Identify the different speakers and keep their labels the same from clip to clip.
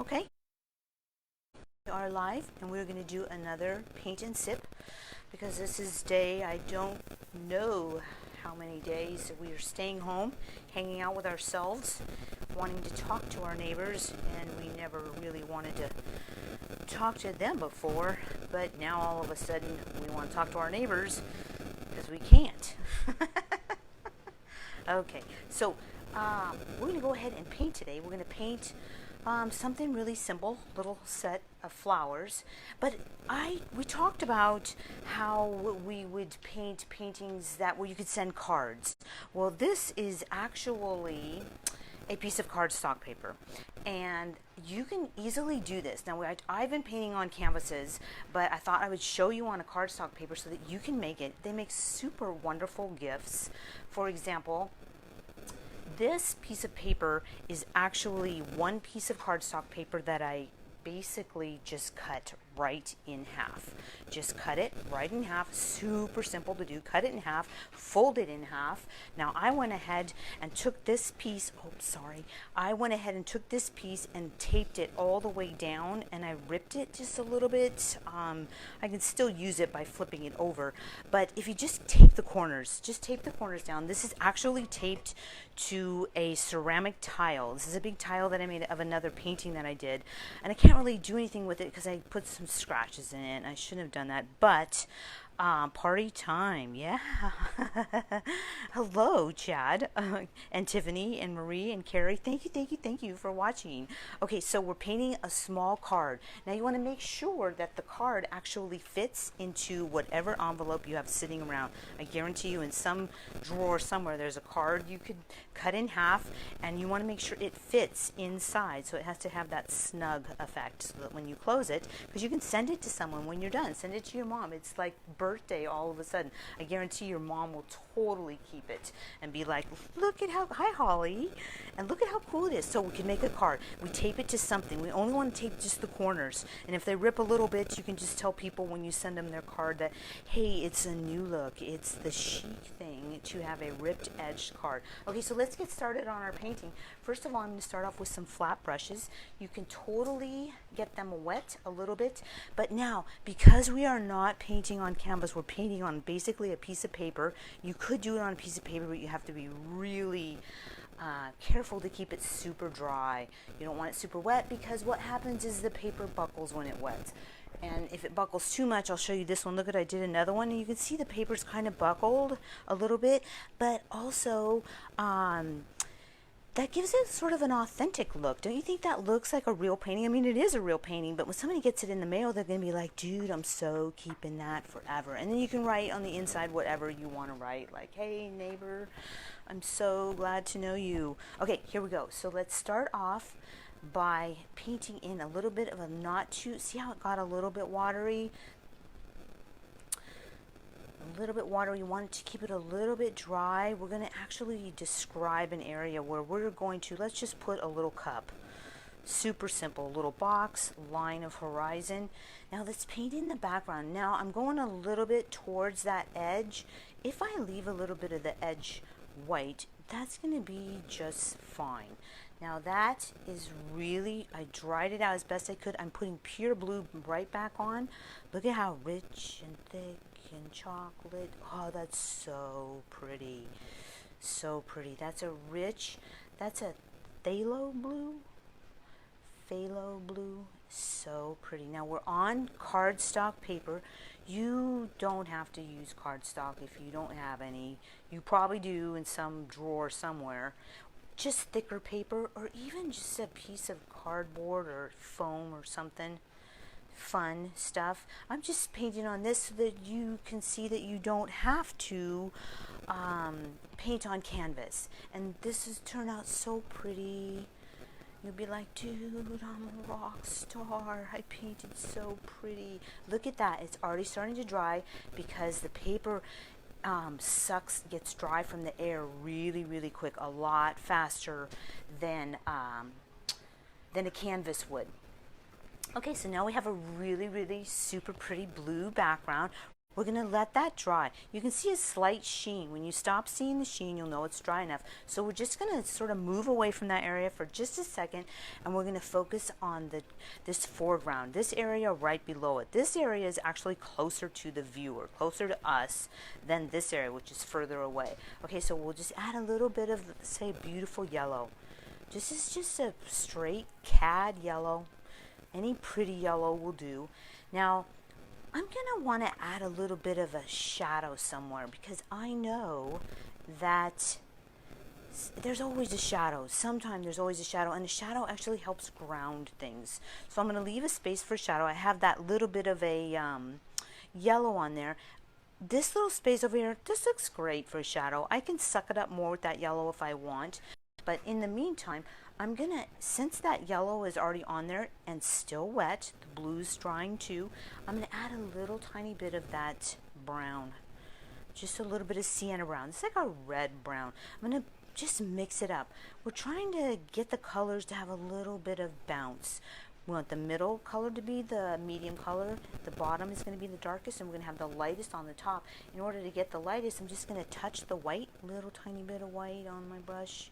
Speaker 1: Okay, we are live and we're going to do another paint and sip because this is day, I don't know how many days we are staying home, hanging out with ourselves, wanting to talk to our neighbors, and we never really wanted to talk to them before, but now all of a sudden we want to talk to our neighbors because we can't. Okay, so we're going to go ahead and paint today. We're going to paint something really simple, little set of flowers. But we talked about how we would paint paintings where you could send cards. Well, this is actually a piece of cardstock paper, and you can easily do this. Now, I've been painting on canvases, but I thought I would show you on a cardstock paper so that you can make it. They make super wonderful gifts. For example, this piece of paper is actually one piece of cardstock paper that I basically just cut right in half. Just cut it right in half. Super simple to do. Cut it in half, fold it in half. Now I went ahead and took this piece, I went ahead and took this piece and taped it all the way down, and I ripped it just a little bit. I can still use it by flipping it over, but if you just tape the corners, down. This is actually taped to a ceramic tile. This is a big tile that I made of another painting that I did, and I can't really do anything with it because I put some scratches in it. I shouldn't have done that, but party time, yeah. Hello, Chad, and Tiffany, and Marie, and Carrie. Thank you for watching. Okay, so we're painting a small card. Now you want to make sure that the card actually fits into whatever envelope you have sitting around. I guarantee you in some drawer somewhere there's a card you could cut in half, and you want to make sure it fits inside, so it has to have that snug effect, so that when you close it, because you can send it to someone when you're done. Send it to your mom. It's like birthday all of a sudden. I guarantee your mom will totally keep it and be like, look at hi Holly, and look at how cool it is. So we can make a card. We tape it to something. We only want to tape just the corners, and if they rip a little bit, you can just tell people when you send them their card that, hey, it's a new look. It's the chic thing to have a ripped edged card. Okay, so let's get started on our painting. First of all, I'm going to start off with some flat brushes. You can totally get them wet a little bit, but now, because we are not painting on canvas, we're painting on basically a piece of paper. You could do it on a piece of paper, but you have to be really careful to keep it super dry. You don't want it super wet, because what happens is the paper buckles when it wets. And if it buckles too much, I'll show you this one. Look at, I did another one, and you can see the paper's kind of buckled a little bit, but also that gives it sort of an authentic look. Don't you think that looks like a real painting? I mean, it is a real painting, but when somebody gets it in the mail, they're going to be like, dude, I'm so keeping that forever. And then you can write on the inside whatever you want to write, like, hey, neighbor, I'm so glad to know you. Okay, here we go. So let's start off by painting in a little bit of a see how it got a little bit watery? A little bit watery. You want to keep it a little bit dry. We're going to actually describe an area where we're going to, let's just put a little cup. Super simple, a little box, line of horizon. Now let's paint in the background. Now I'm going a little bit towards that edge. If I leave a little bit of the edge white, that's going to be just fine. Now that is really, I dried it out as best I could. I'm putting pure blue right back on. Look at how rich and thick and chocolate. Oh, that's so pretty. So pretty. That's a phthalo blue. Phthalo blue. So pretty. Now we're on cardstock paper. You don't have to use cardstock if you don't have any. You probably do in some drawer somewhere. Just thicker paper, or even just a piece of cardboard or foam or something. Fun stuff. I'm just painting on this so that you can see that you don't have to paint on canvas. And this has turned out so pretty. You'll be like, dude, I'm a rock star. I painted so pretty. Look at that. It's already starting to dry because the paper gets dry from the air really quick, a lot faster than a canvas would. Okay, so now we have a really super pretty blue background. We're going to let that dry. You can see a slight sheen. When you stop seeing the sheen, you'll know it's dry enough. So we're just going to sort of move away from that area for just a second, and we're going to focus on this foreground, this area right below it. This area is actually closer to the viewer, closer to us than this area, which is further away. Okay, so we'll just add a little bit of, say, beautiful yellow. This is just a straight cad yellow. Any pretty yellow will do. Now, I'm going to want to add a little bit of a shadow somewhere because I know that there's always a shadow. Sometimes there's always a shadow, and the shadow actually helps ground things. So I'm going to leave a space for shadow. I have that little bit of a yellow on there. This little space over here, this looks great for a shadow. I can suck it up more with that yellow if I want. But in the meantime, I'm gonna, since that yellow is already on there and still wet, the blue's drying too, I'm gonna add a little tiny bit of that brown. Just a little bit of sienna brown. It's like a red brown. I'm gonna just mix it up. We're trying to get the colors to have a little bit of bounce. We want the middle color to be the medium color. The bottom is going to be the darkest, and we're going to have the lightest on the top. In order to get the lightest, I'm just going to touch the white, little tiny bit of white on my brush.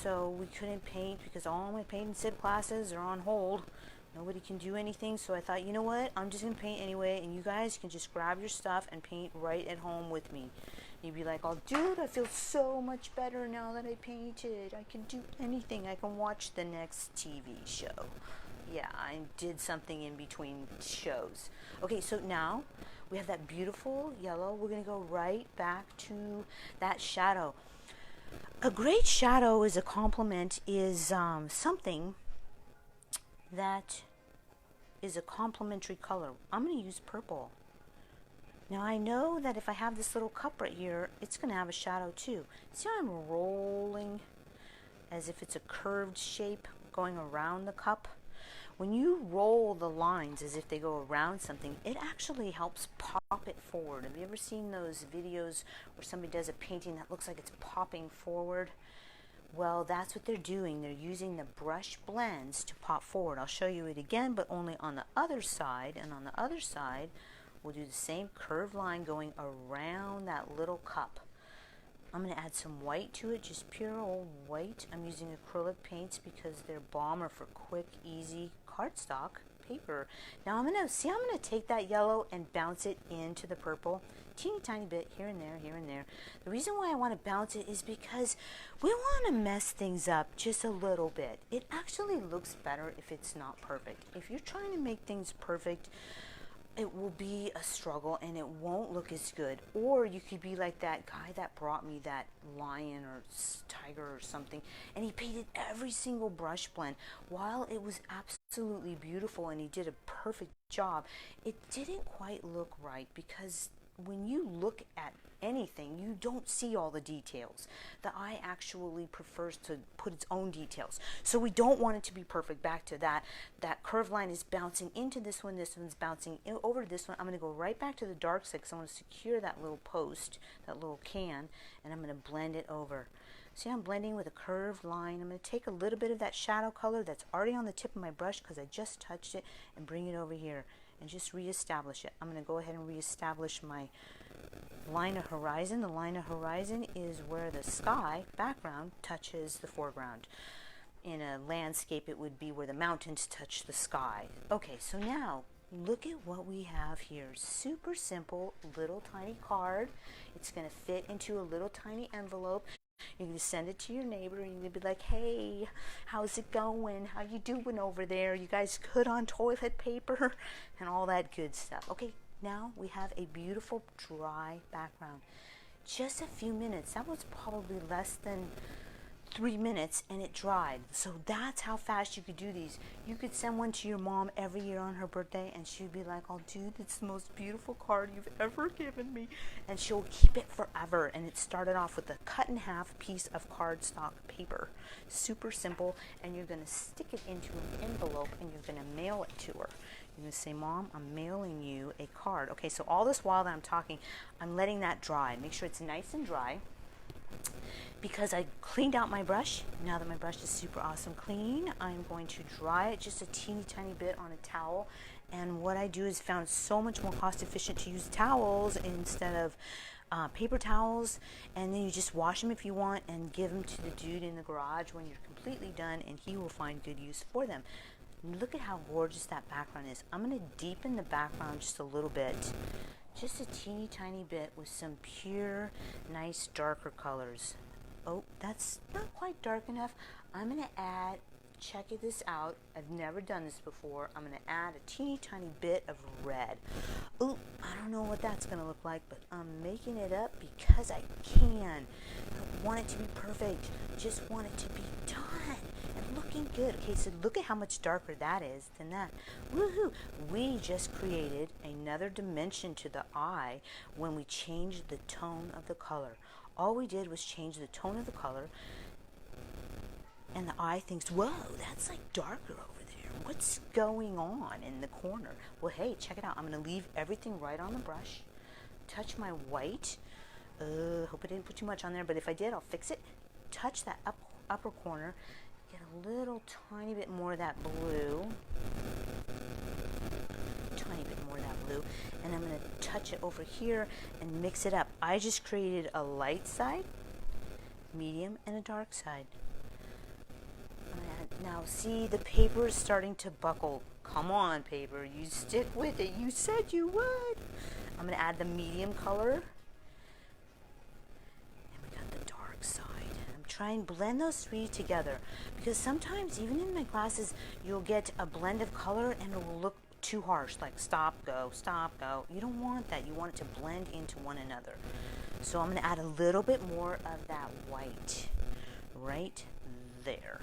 Speaker 1: So we couldn't paint because all my paint and sip classes are on hold. Nobody can do anything, so I thought, you know what, I'm just going to paint anyway, and you guys can just grab your stuff and paint right at home with me. You'd be like, oh, dude, I feel so much better now that I painted. I can do anything. I can watch the next TV show. Yeah, I did something in between shows. Okay, so now we have that beautiful yellow. We're going to go right back to that shadow. A great shadow as a complement is something that is a complementary color. I'm going to use purple. Now I know that if I have this little cup right here, it's going to have a shadow too. See how I'm rolling as if it's a curved shape going around the cup? When you roll the lines as if they go around something, it actually helps pop it forward. Have you ever seen those videos where somebody does a painting that looks like it's popping forward? Well, that's what they're doing. They're using the brush blends to pop forward. I'll show you it again, but only on the other side. And on the other side, we'll do the same curved line going around that little cup. I'm going to add some white to it, just pure old white. I'm using acrylic paints because they're bomber for quick, easy cardstock paper. Now I'm going to take that yellow and bounce it into the purple. Teeny tiny bit here and there, here and there. The reason why I want to bounce it is because we want to mess things up just a little bit. It actually looks better if it's not perfect. If you're trying to make things perfect, it will be a struggle and it won't look as good. Or you could be like that guy that brought me that lion or tiger or something, and he painted every single brush blend. While it was absolutely beautiful and he did a perfect job, it didn't quite look right because when you look at anything, you don't see all the details. The eye actually prefers to put its own details. So we don't want it to be perfect. Back to that. That curved line is bouncing into this one. This one's bouncing over to this one. I'm going to go right back to the dark side because I want to secure that little post, that little can, and I'm going to blend it over. See, I'm blending with a curved line. I'm going to take a little bit of that shadow color that's already on the tip of my brush because I just touched it and bring it over here and just reestablish it. I'm going to go ahead and reestablish my line of horizon. The line of horizon is where the sky background touches the foreground. In a landscape, it would be where the mountains touch the sky. Okay, so now look at what we have here. Super simple, little tiny card. It's going to fit into a little tiny envelope. You're going to send it to your neighbor and you're going to be like, hey, how's it going? How you doing over there? You guys good on toilet paper? And all that good stuff. Okay, now we have a beautiful dry background. Just a few minutes. That was probably less than 3 minutes and it dried. So that's how fast you could do these. You could send one to your mom every year on her birthday and she'd be like, oh dude, it's the most beautiful card you've ever given me. And she'll keep it forever. And it started off with a cut in half piece of cardstock paper. Super simple. And you're going to stick it into an envelope and you're going to mail it to her. You're going to say, Mom, I'm mailing you a card. Okay, so all this while that I'm talking, I'm letting that dry. Make sure it's nice and dry. because I cleaned out my brush. Now that my brush is super awesome clean, I'm going to dry it just a teeny tiny bit on a towel. And what I do is found it so much more cost efficient to use towels instead of paper towels. And then you just wash them if you want and give them to the dude in the garage when you're completely done, and he will find good use for them. Look at how gorgeous that background is. I'm going to deepen the background just a little bit, just a teeny tiny bit, with some pure, nice, darker colors. Oh, that's not quite dark enough. I'm going to add, check this out. I've never done this before. I'm going to add a teeny tiny bit of red. Oh, I don't know what that's going to look like, but I'm making it up because I can. I don't want it to be perfect. Just want it to be done and looking good. Okay, so look at how much darker that is than that. Woohoo! We just created another dimension to the eye when we changed the tone of the color. All we did was change the tone of the color, and the eye thinks, whoa, that's like darker over there. What's going on in the corner? Well, hey, check it out. I'm going to leave everything right on the brush. Touch my white. Hope I didn't put too much on there, but if I did, I'll fix it. Touch that upper corner. Get a little tiny bit more of that blue. Tiny bit more of that blue. And I'm going to touch it over here and mix it up. I just created a light side, medium, and a dark side. Now see, the paper is starting to buckle. Come on, paper, you stick with it. You said you would. I'm going to add the medium color. And we got the dark side. I'm trying to blend those three together, because sometimes, even in my classes, you'll get a blend of color and it will look too harsh, like stop, go, stop, go. You don't want that. You want it to blend into one another. So I'm going to add a little bit more of that white right there.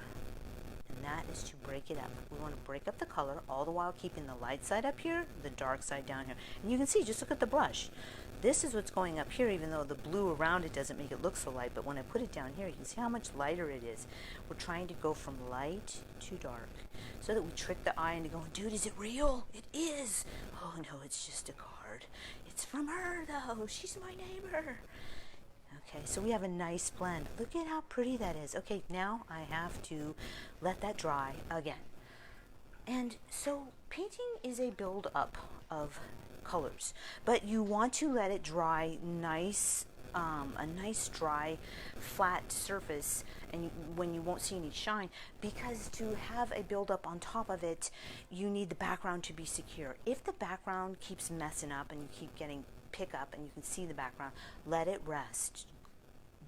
Speaker 1: And that is to break it up. We want to break up the color, all the while keeping the light side up here, the dark side down here. And you can see, just look at the brush. This is what's going up here, even though the blue around it doesn't make it look so light. But when I put it down here, you can see how much lighter it is. We're trying to go from light to dark, so that we trick the eye into going, dude, is it real? It is. Oh no, it's just a card. It's from her though. She's my neighbor. Okay, so we have a nice blend. Look at how pretty that is. Okay, now I have to let that dry again. And so painting is a build-up of colors, but you want to let it dry nice, a nice dry flat surface, and when you won't see any shine, because to have a build-up on top of it, you need the background to be secure. If the background keeps messing up and you keep getting pickup and you can see the background, let it rest.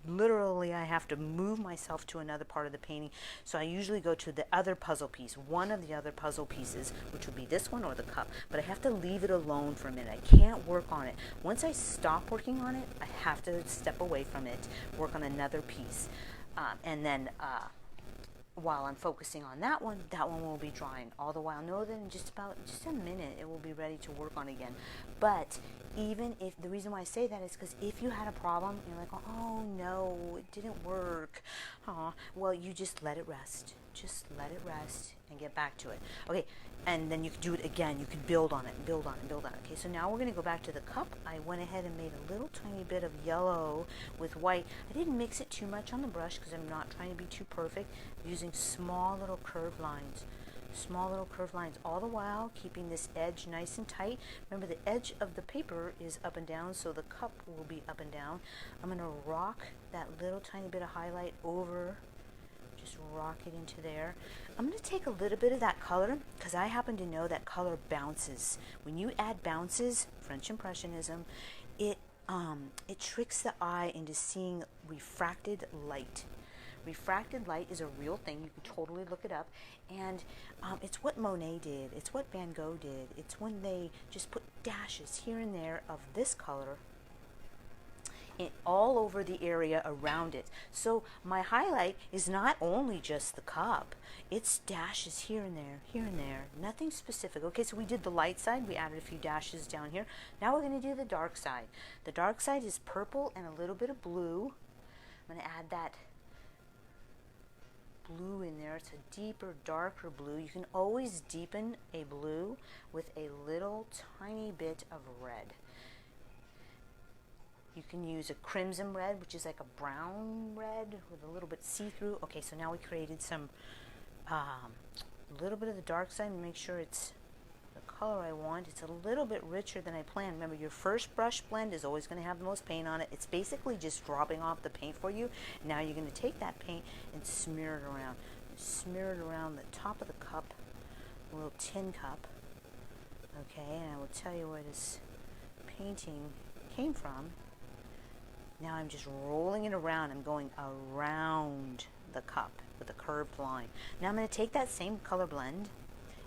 Speaker 1: Literally, I have to move myself to another part of the painting, so I usually go to the other puzzle piece, one of the other puzzle pieces, which would be this one or the cup, but I have to leave it alone for a minute. I can't work on it. Once I stop working on it, I have to step away from it, work on another piece, and then while I'm focusing on that one will be drying. All the while, know that in just a minute, it will be ready to work on again. But even if, the reason why I say that is because if you had a problem, you're like, oh no, it didn't work. Well, you just let it rest. Just let it rest and get back to it. Okay, and then you can do it again. You can build on it, build on it, build on it. Okay, so now we're going to go back to the cup. I went ahead and made a little tiny bit of yellow with white. I didn't mix it too much on the brush because I'm not trying to be too perfect. I'm using small little curved lines. Small little curved lines, all the while keeping this edge nice and tight. Remember, the edge of the paper is up and down, so the cup will be up and down. I'm going to rock that little tiny bit of highlight over. Just rock it into there. I'm going to take a little bit of that color because I happen to know that color bounces. When you add bounces, French Impressionism, it tricks the eye into seeing refracted light. Refracted light is a real thing. You can totally look it up. And it's what Monet did. It's what Van Gogh did. It's when they just put dashes here and there of this color all over the area around it. So my highlight is not only just the cup. It's dashes here and there. Nothing specific. Okay, so we did the light side. We added a few dashes down here. Now we're going to do the dark side. The dark side is purple and a little bit of blue. I'm going to add that blue in there. It's a deeper, darker blue. You can always deepen a blue with a little tiny bit of red. You can use a crimson red, which is like a brown red with a little bit see-through. Okay, so now we created some, a little bit of the dark side and make sure it's the color I want. It's a little bit richer than I planned. Remember, your first brush blend is always going to have the most paint on it. It's basically just dropping off the paint for you. Now you're going to take that paint and smear it around. Smear it around the top of the cup, a little tin cup. Okay, and I will tell you where this painting came from. Now I'm just rolling it around. I'm going around the cup with a curved line. Now I'm going to take that same color blend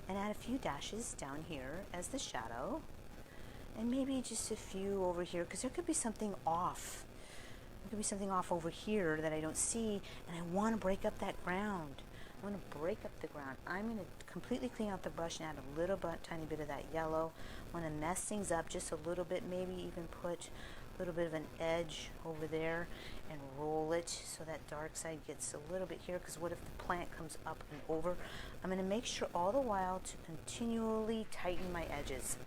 Speaker 1: and add a few dashes down here as the shadow, and maybe just a few over here, because there could be something off. There could be something off over here that I don't see, and I want to break up that ground. I want to break up the ground. I'm going to completely clean out the brush and add a little bit, tiny bit of that yellow. I want to mess things up just a little bit, maybe even put a little bit of an edge over there and roll it so that dark side gets a little bit here, because what if the plant comes up and over? I'm going to make sure all the while to continually tighten my edges.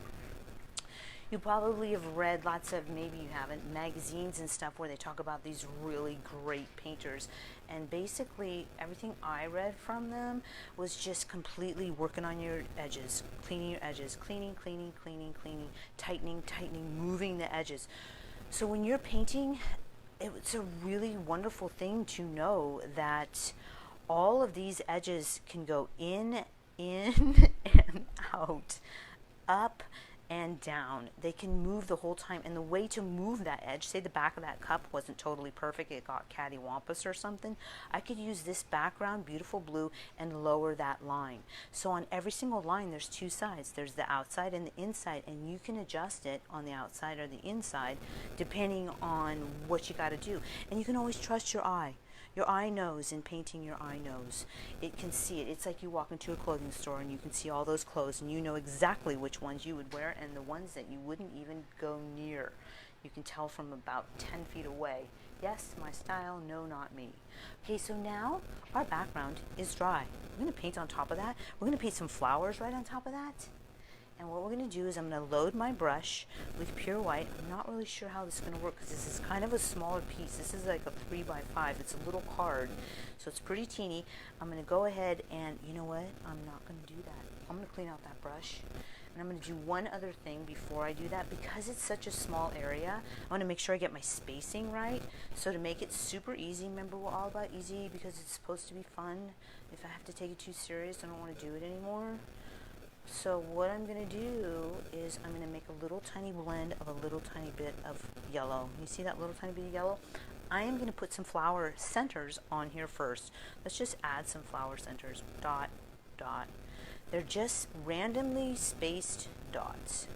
Speaker 1: You probably have read lots of, maybe you haven't, magazines and stuff where they talk about these really great painters, and basically everything I read from them was just completely working on your edges, cleaning your edges, cleaning, tightening, moving the edges. So when you're painting, it's a really wonderful thing to know that all of these edges can go in and out, up and down. They can move the whole time, and the way to move that edge, say the back of that cup wasn't totally perfect, it got cattywampus or something, I could use this background, beautiful blue, and lower that line. So on every single line there's two sides. There's the outside and the inside, and you can adjust it on the outside or the inside depending on what you got to do. And you can always trust your eye. Your eye knows. In painting, your eye knows. It can see it. It's like you walk into a clothing store and you can see all those clothes and you know exactly which ones you would wear and the ones that you wouldn't even go near. You can tell from about 10 feet away. Yes, my style, no, not me. Okay, so now our background is dry. We're going to paint on top of that. We're going to paint some flowers right on top of that. And what we're going to do is I'm going to load my brush with pure white. I'm not really sure how this is going to work because this is kind of a smaller piece. This is like a 3x5. It's a little card, so it's pretty teeny. I'm going to go ahead and, you know what? I'm not going to do that. I'm going to clean out that brush. And I'm going to do one other thing before I do that. Because it's such a small area, I want to make sure I get my spacing right. So to make it super easy, remember we're all about easy because it's supposed to be fun. If I have to take it too serious, I don't want to do it anymore. So what I'm going to do is I'm going to make a little tiny blend of a little tiny bit of yellow. You see that little tiny bit of yellow? I am going to put some flower centers on here first. Let's just add some flower centers. Dot, dot. They're just randomly spaced dots.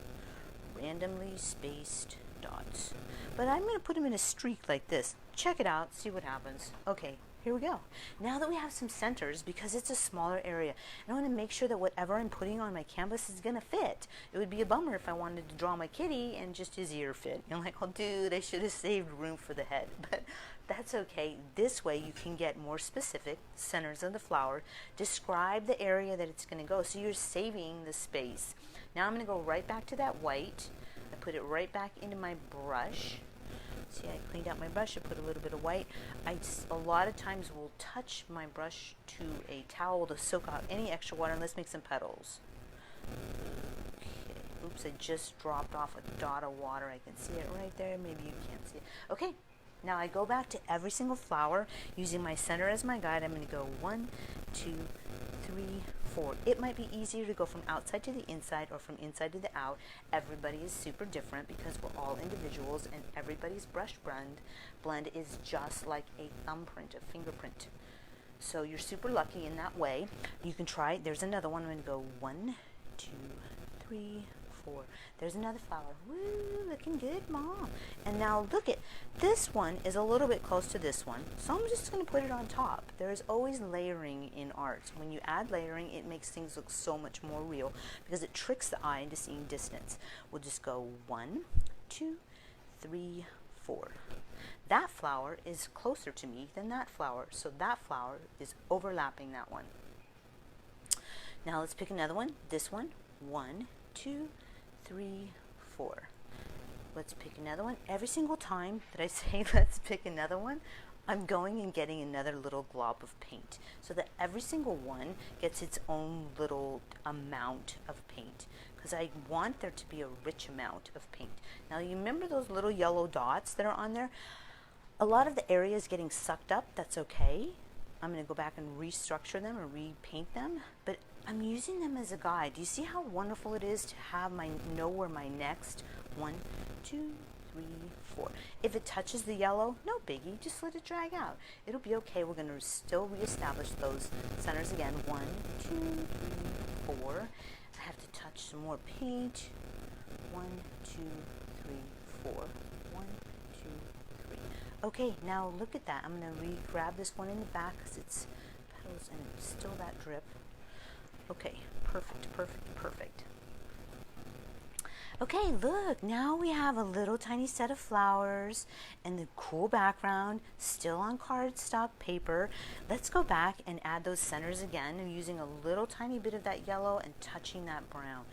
Speaker 1: Randomly spaced dots. But I'm going to put them in a streak like this. Check it out. See what happens. Okay. Here we go. Now that we have some centers, because it's a smaller area, and I want to make sure that whatever I'm putting on my canvas is going to fit. It would be a bummer if I wanted to draw my kitty and just his ear fit. You're like, oh dude, I should have saved room for the head. But that's okay. This way you can get more specific centers of the flower, describe the area that it's going to go, so you're saving the space. Now I'm going to go right back to that white. I put it right back into my brush. See, I cleaned out my brush, I put a little bit of white. A lot of times will touch my brush to a towel to soak out any extra water, and let's make some petals. Okay. Oops, I just dropped off a dot of water. I can see it right there. Maybe you can't see it. Okay, now I go back to every single flower using my center as my guide. I'm going to go 1, 2, 3, 4. It might be easier to go from outside to the inside or from inside to the out. Everybody is super different because we're all individuals, and everybody's brush blend is just like a thumbprint, a fingerprint. So you're super lucky in that way. You can try. There's another one. I'm going to go 1, 2, 3, 4. There's another flower. Woo, looking good, Mom. And now look at this one is a little bit close to this one, so I'm just going to put it on top. There is always layering in art. When you add layering, it makes things look so much more real because it tricks the eye into seeing distance. We'll just go 1, 2, 3, 4. That flower is closer to me than that flower, so that flower is overlapping that one. Now let's pick another one. This one. 1, 2, 3, 4. Let's pick another one. Every single time that I say let's pick another one, I'm going and getting another little glob of paint so that every single one gets its own little amount of paint, because I want there to be a rich amount of paint. Now you remember those little yellow dots that are on there? A lot of the area is getting sucked up. That's okay. I'm going to go back and restructure them or repaint them, but I'm using them as a guide. Do you see how wonderful it is to have know where my next 1, 2, 3, 4. If it touches the yellow, no biggie, just let it drag out. It'll be okay. We're going to still reestablish those centers again. 1, 2, 3, 4. I have to touch some more paint. 1, 2, 3, 4. 1, 2, 3. Okay, now look at that. I'm going to re-grab this one in the back because it's petals and still that drip. Okay, perfect, perfect, perfect. Okay, look, now we have a little tiny set of flowers and the cool background still on cardstock paper. Let's go back and add those centers again. I'm using a little tiny bit of that yellow and touching that brown.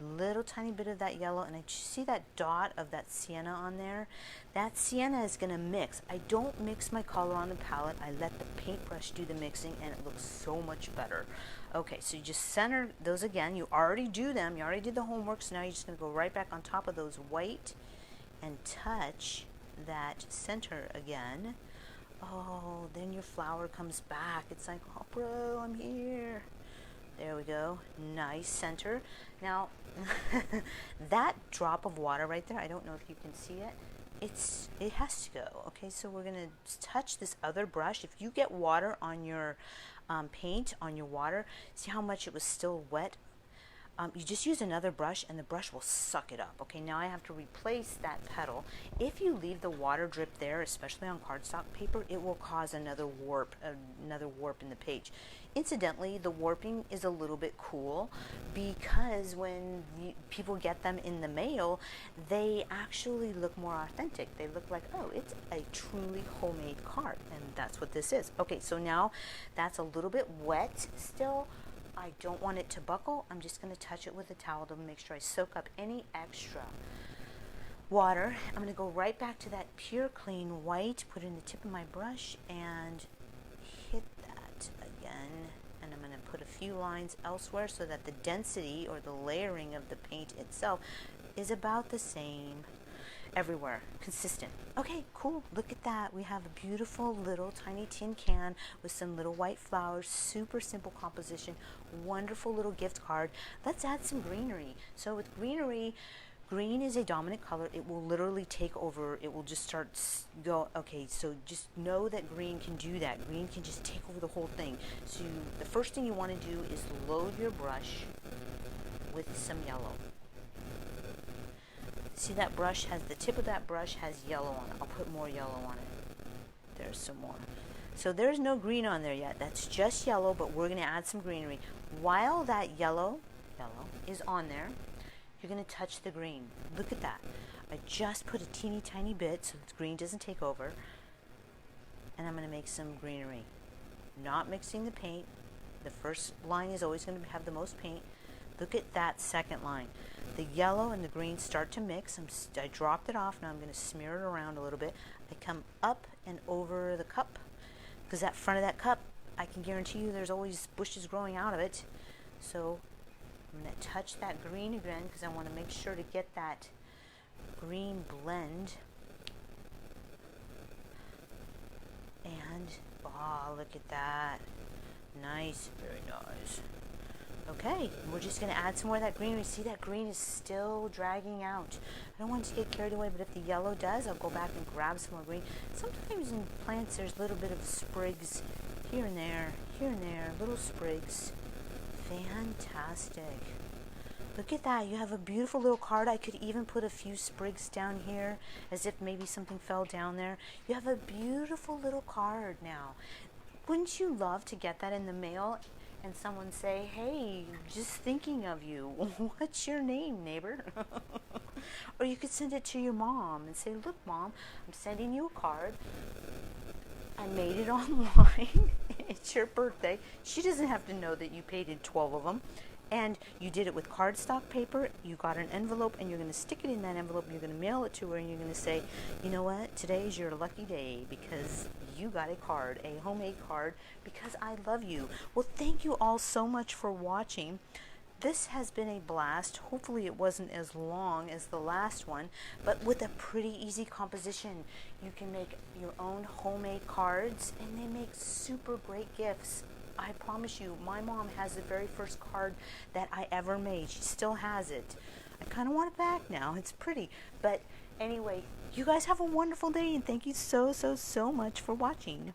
Speaker 1: Little tiny bit of that yellow, and I see that dot of that sienna on there. That sienna is going to mix. I don't mix my color on the palette. I let the paintbrush do the mixing, and it looks so much better. Okay, so you just center those again. You already do them. You already did the homework, so now you're just going to go right back on top of those white and touch that center again. Oh, then your flower comes back. It's like, oh, bro, I'm here. There we go. Nice center. Now, that drop of water right there, I don't know if you can see it. It has to go. Okay, so we're going to touch this other brush. If you get water on your paint, on your water, see how much it was still wet? You just use another brush and the brush will suck it up. Okay, now I have to replace that petal. If you leave the water drip there, especially on cardstock paper, it will cause another warp in the page. Incidentally, the warping is a little bit cool because when people get them in the mail, they actually look more authentic. They look like, oh, it's a truly homemade card, and that's what this is. Okay, so now that's a little bit wet still. I don't want it to buckle. I'm just going to touch it with a towel to make sure I soak up any extra water. I'm going to go right back to that pure clean white, put it in the tip of my brush and hit that again. And I'm going to put a few lines elsewhere so that the density or the layering of the paint itself is about the same everywhere, consistent. Okay, cool. Look at that. We have a beautiful little tiny tin can with some little white flowers. Super simple composition. Wonderful little gift card. Let's add some greenery. So with greenery, green is a dominant color. It will literally take over. It will just start go. Okay, so just know that green can do that. Green can just take over the whole thing. So the first thing you want to do is load your brush with some yellow. See, that brush has, the tip of that brush has yellow on it. I'll put more yellow on it. There's some more. So there's no green on there yet. That's just yellow, but we're going to add some greenery. While that yellow is on there, you're going to touch the green. Look at that. I just put a teeny tiny bit so the green doesn't take over. And I'm going to make some greenery. Not mixing the paint. The first line is always going to have the most paint. Look at that second line. The yellow and the green start to mix. I dropped it off. Now I'm going to smear it around a little bit. I come up and over the cup because that front of that cup, I can guarantee you there's always bushes growing out of it. So I'm going to touch that green again because I want to make sure to get that green blend. And, oh, look at that. Nice, very nice. Okay, we're just going to add some more of that greenery. See, that green is still dragging out. I don't want it to get carried away, but if the yellow does, I'll go back and grab some more green. Sometimes in plants, there's a little bit of sprigs here and there, little sprigs. Fantastic. Look at that. You have a beautiful little card. I could even put a few sprigs down here as if maybe something fell down there. You have a beautiful little card now. Wouldn't you love to get that in the mail and someone say, hey, just thinking of you, what's your name, neighbor? Or you could send it to your mom and say, look, Mom, I'm sending you a card. I made it online. It's your birthday. She doesn't have to know that you painted 12 of them. And you did it with cardstock paper. You got an envelope and you're going to stick it in that envelope and you're going to mail it to her and you're going to say, you know what, today is your lucky day because you got a card, a homemade card, because I love you. Well, thank you all so much for watching. This has been a blast. Hopefully it wasn't as long as the last one, but with a pretty easy composition. You can make your own homemade cards and they make super great gifts. I promise you, my mom has the very first card that I ever made. She still has it. I kind of want it back now. It's pretty. But anyway, you guys have a wonderful day and thank you so, so, so much for watching.